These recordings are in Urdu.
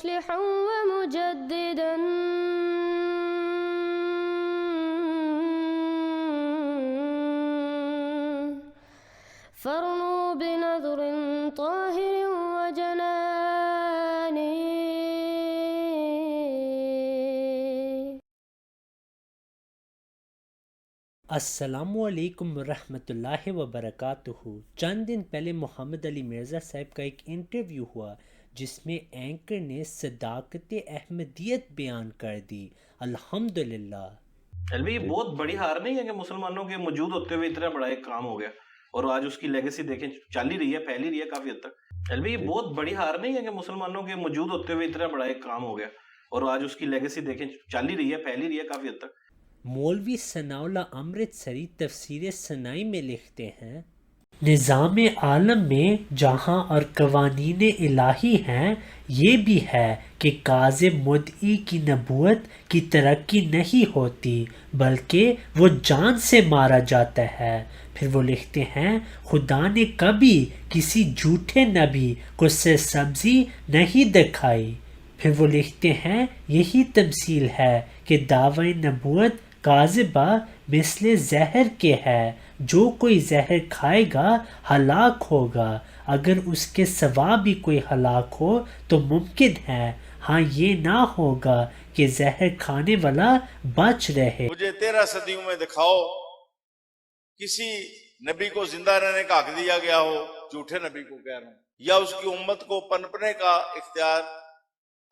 مصلحا ومجددا فارنوا بنظر طاهر وجنان. السلام علیکم ورحمۃ اللہ وبرکاتہ. چند دن پہلے محمد علی مرزا صاحب کا ایک انٹرویو ہوا جس میں اینکر نے صداقت احمدیت بیان کر دی. الحمدللہ. الوی بہت بڑی ہار نہیں ہے کہ مسلمانوں کے موجود ہوتے ہوئے اتنا بڑا ایک کام ہو گیا اور آج اس کی لیگیسی دیکھیں چل ہی رہی ہے، پھیل ہی رہی ہے کافی حد تک. الوی بہت بڑی ہار نہیں ہے کہ مسلمانوں کے موجود ہوتے ہوئے اتنا بڑا ایک کام ہو گیا اور آج اس کی لیگیسی دیکھیں چل ہی رہی ہے، پھیل ہی رہی ہے کافی حد تک. مولوی ثناء اللہ امرتسری تفسیر ثنائی میں لکھتے ہیں، نظام عالم میں جہاں اور قوانین الہی ہیں، یہ بھی ہے کہ کاذب مدعی کی نبوت کی ترقی نہیں ہوتی بلکہ وہ جان سے مارا جاتا ہے. پھر وہ لکھتے ہیں، خدا نے کبھی کسی جھوٹے نبی کو سرسبزی نہیں دکھائی. پھر وہ لکھتے ہیں، یہی تمثیل ہے کہ دعوی نبوت کاذبہ مثل زہر کے ہے، جو کوئی زہر کھائے گا ہلاک ہوگا، اگر اس کے سوا بھی کوئی ہلاک ہو تو ممکن ہے، ہاں یہ نہ ہوگا کہ زہر کھانے والا بچ رہے. مجھے 13 صدیوں میں دکھاؤ کسی نبی کو زندہ رہنے کا حق دیا گیا ہو، جھوٹے نبی کو کہہ رہا ہوں، یا اس کی امت کو پنپنے کا اختیار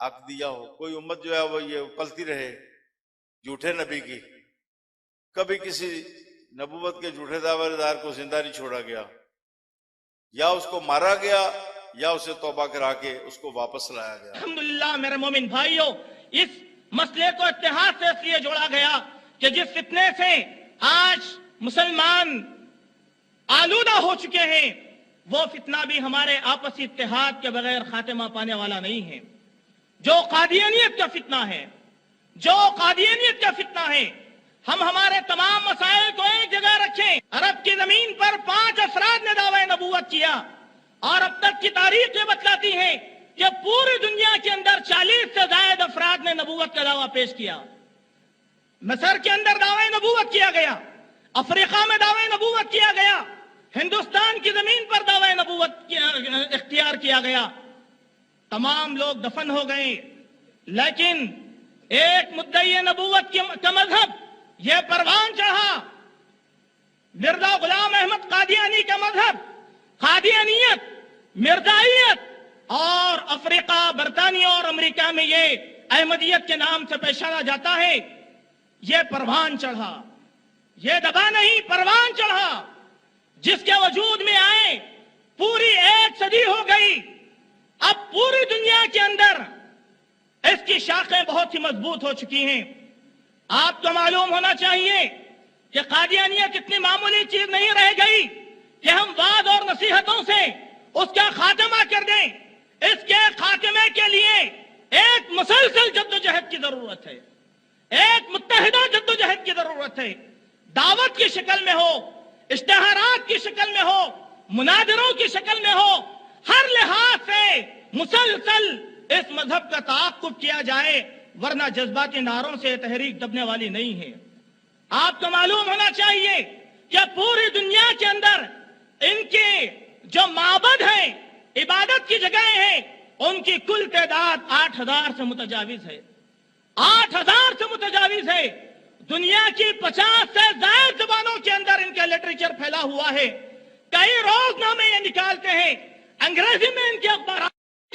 حق دیا ہو. کوئی امت جو ہے وہ یہ پلتی رہے جھوٹے نبی کی. کبھی کسی نبوت کے جھوٹے دعوے دار کو زندہ نہیں چھوڑا گیا، یا اس کو مارا گیا یا اسے توبہ کرا کے اس کو واپس لایا گیا. الحمدللہ میرے مومن بھائیوں، اس مسئلے کو اتحاد سے اس لیے جوڑا گیا کہ جس فتنے سے آج مسلمان آلودہ ہو چکے ہیں، وہ فتنہ بھی ہمارے آپسی اتحاد کے بغیر خاتمہ پانے والا نہیں ہے. جو قادیانیت کا فتنہ ہے، جو قادیانیت کا فتنہ ہے، ہم ہمارے تمام مسائل کو ایک جگہ رکھیں. عرب کی زمین پر 5 افراد نے دعوی نبوت کیا، اور اب تک کی تاریخ یہ بتلاتی ہے کہ پوری دنیا کے اندر 40 سے زائد افراد نے نبوت کا دعویٰ پیش کیا. مصر کے اندر دعوی نبوت کیا گیا، افریقہ میں دعوی نبوت کیا گیا، ہندوستان کی زمین پر دعوی نبوت اختیار کیا گیا. تمام لوگ دفن ہو گئے، لیکن ایک مدعی نبوت کا مذہب یہ پروان چڑھا. مرزا غلام احمد قادیانی کا مذہب، قادیانیت، مرزائیت، اور افریقہ، برطانیہ اور امریکہ میں یہ احمدیت کے نام سے پہچانا جاتا ہے. یہ پروان چڑھا، یہ دبا نہیں، پروان چڑھا، جس کے وجود میں آئے پوری 1 صدی ہو گئی. اب پوری دنیا کے اندر اس کی شاخیں بہت ہی مضبوط ہو چکی ہیں. آپ کو معلوم ہونا چاہیے کہ قادیانیت اتنی معمولی چیز نہیں رہ گئی کہ ہم وعد اور نصیحتوں سے اس کا خاتمہ کر دیں. اس کے خاتمے کے لیے ایک مسلسل جدوجہد کی ضرورت ہے، ایک متحدہ جدوجہد کی ضرورت ہے. دعوت کی شکل میں ہو، اشتہارات کی شکل میں ہو، مناظروں کی شکل میں ہو، ہر لحاظ سے مسلسل اس مذہب کا تعاقب کیا جائے، ورنہ جذباتی نعروں سے تحریک دبنے والی نہیں ہے. آپ کو معلوم ہونا چاہیے کہ پوری دنیا کے اندر ان کے جو معبد ہیں، عبادت کی جگہیں ہیں، ان کی کل تعداد 8000 سے متجاوز ہے. 8000 سے متجاوز ہے. دنیا کی 50 سے زائد زبانوں کے اندر ان کا لٹریچر پھیلا ہوا ہے. کئی روز نامے یہ نکالتے ہیں، انگریزی میں ان کے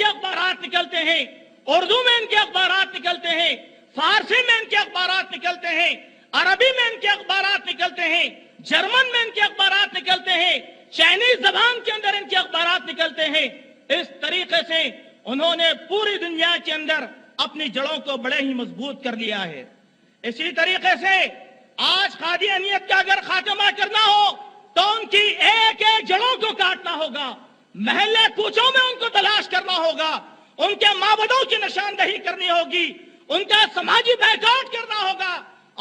اخبارات نکلتے ہیں، اردو میں ان کے اخبارات نکلتے ہیں، فارسی میں ان کے اخبارات نکلتے ہیں، عربی میں ان کے اخبارات نکلتے ہیں، جرمن میں ان کے اخبارات نکلتے ہیں، چائنیز زبان کے اندر ان کے اخبارات نکلتے ہیں. اس طریقے سے انہوں نے پوری دنیا کے اندر اپنی جڑوں کو بڑے ہی مضبوط کر لیا ہے. اسی طریقے سے آج قادیانیت کا اگر خاتمہ کرنا ہو تو ان کی ایک ایک جڑوں کو کاٹنا ہوگا، محلے کوچوں میں ان کو تلاش کرنا ہوگا، ان کے معبدوں کی نشاندہی کرنی ہوگی، ان کا سماجی بائیکاٹ کرنا ہوگا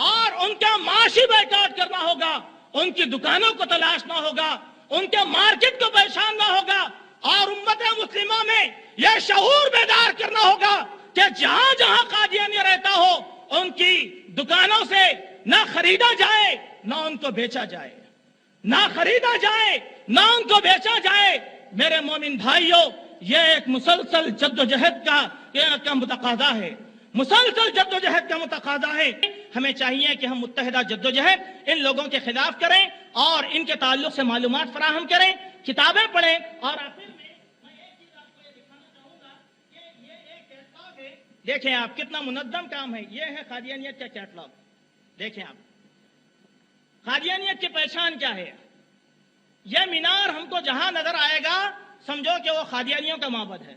اور ان کا معاشی بائیکاٹ کرنا ہوگا، ان کی دکانوں کو تلاشنا ہوگا، ان کے مارکیٹ کو پہچاننا ہوگا، اور امت مسلمہ میں یہ شعور بیدار کرنا ہوگا کہ جہاں جہاں قادیانی رہتا ہو ان کی دکانوں سے نہ خریدا جائے نہ ان کو بیچا جائے، نہ خریدا جائے نہ ان کو بیچا جائے۔ میرے مومن بھائیوں، یہ ایک مسلسل جدوجہد کا متقاضا ہے، مسلسل جدوجہد کا متقاضا ہے۔ ہمیں چاہیے کہ ہم متحدہ جدوجہد ان لوگوں کے خلاف کریں اور ان کے تعلق سے معلومات فراہم کریں، کتابیں پڑھیں۔ اور آخر میں ایک چیز آپ کو یہ دکھانا چاہوں گا کہ یہ ایک کیٹلاگ ہے، دیکھیں آپ کتنا منظم کام ہے۔ یہ ہے قادیانیت کا کیٹلاگ، دیکھیں آپ قادیانیت کی پہچان کیا ہے۔ یہ مینار ہم کو جہاں نظر آئے گا سمجھو کہ وہ قادیانیوں کا معبد ہے۔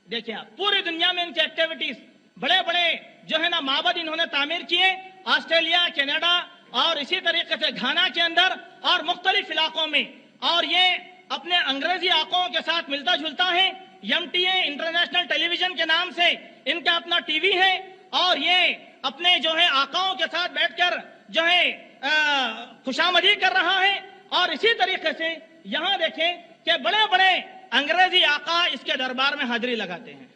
دیکھیں آپ پوری دنیا میں ان کی ایکٹیویٹیز، بڑے بڑے جو ہے نا معبد انہوں نے تعمیر کیے، آسٹریلیا، کینیڈا اور اسی طریقے سے گھانا کے اندر اور مختلف علاقوں میں، اور یہ اپنے انگریزی آقاؤں کے ساتھ ملتا جلتا ہے۔ MTA انٹرنیشنل ٹیلی ویژن کے نام سے ان کا اپنا ٹی وی ہے، اور یہ اپنے جو ہے آقاؤں کے ساتھ بیٹھ کر جو ہے خوشامدی کر رہا ہے۔ اور اسی طریقے سے یہاں دیکھیں کہ بڑے بڑے انگریزی آقا اس کے دربار میں حاضری لگاتے ہیں،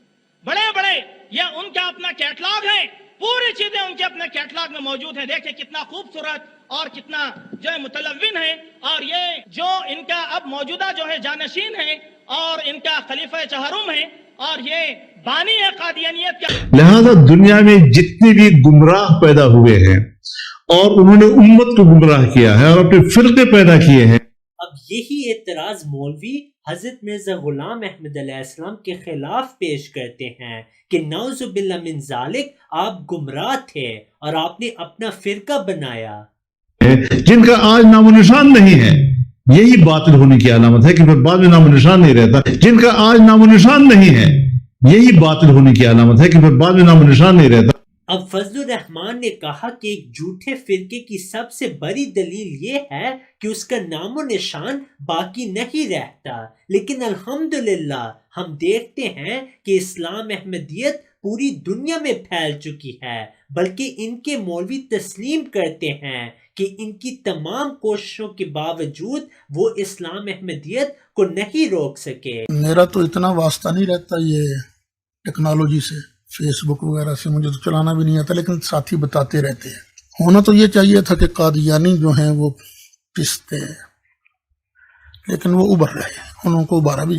بڑے بڑے، یہ ان کا اپنا کیٹلاگ ہے، پوری چیزیں ان کے اپنے کیٹلاگ میں موجود ہیں۔ دیکھیں کتنا خوبصورت اور کتنا جو ہے متلون ہے۔ اور یہ جو ان کا اب موجودہ جو ہے جانشین ہے اور ان کا خلیفہ چہارم ہے، اور یہ بانی ہے قادیانیت کا۔ لہذا دنیا میں جتنے بھی گمراہ پیدا ہوئے ہیں اور انہوں نے امت کو گمراہ کیا ہے اور اپنے فرقے پیدا کیے ہیں۔ اب یہی اعتراض مولوی حضرت مرزا غلام احمد علیہ السلام کے خلاف پیش کرتے ہیں کہ نعوذ باللہ من ذالک، آپ گمراہ تھے اور آپ نے اپنا فرقہ بنایا، جن کا آج نام و نشان نہیں ہے۔ یہی باطل ہونے کی علامت ہے کہ پھر بعد میں نام و نشان نہیں رہتا۔ جن کا آج نام و نشان نہیں ہے، یہی باطل ہونے کی علامت ہے کہ پھر بعد میں نام و نشان نہیں رہتا۔ اب فضل الرحمان نے کہا کہ ایک جھوٹے فرقے کی سب سے بڑی دلیل یہ ہے کہ اس کا نام و نشان باقی نہیں رہتا، لیکن الحمدللہ ہم دیکھتے ہیں کہ اسلام احمدیت پوری دنیا میں پھیل چکی ہے، بلکہ ان کے مولوی تسلیم کرتے ہیں کہ ان کی تمام کوششوں کے باوجود وہ اسلام احمدیت کو نہیں روک سکے۔ میرا تو اتنا واسطہ نہیں رہتا یہ ٹیکنالوجی سے، فیس بک وغیرہ سے مجھے تو چلانا بھی نہیں آتا، لیکن ساتھی بتاتے رہتے ہیں۔ ہونا تو یہ چاہیے تھا کہ قادیانی جو ہیں وہ پستے ہیں، لیکن وہ ابھر رہے ہیں، انہوں کو ابھارا بھی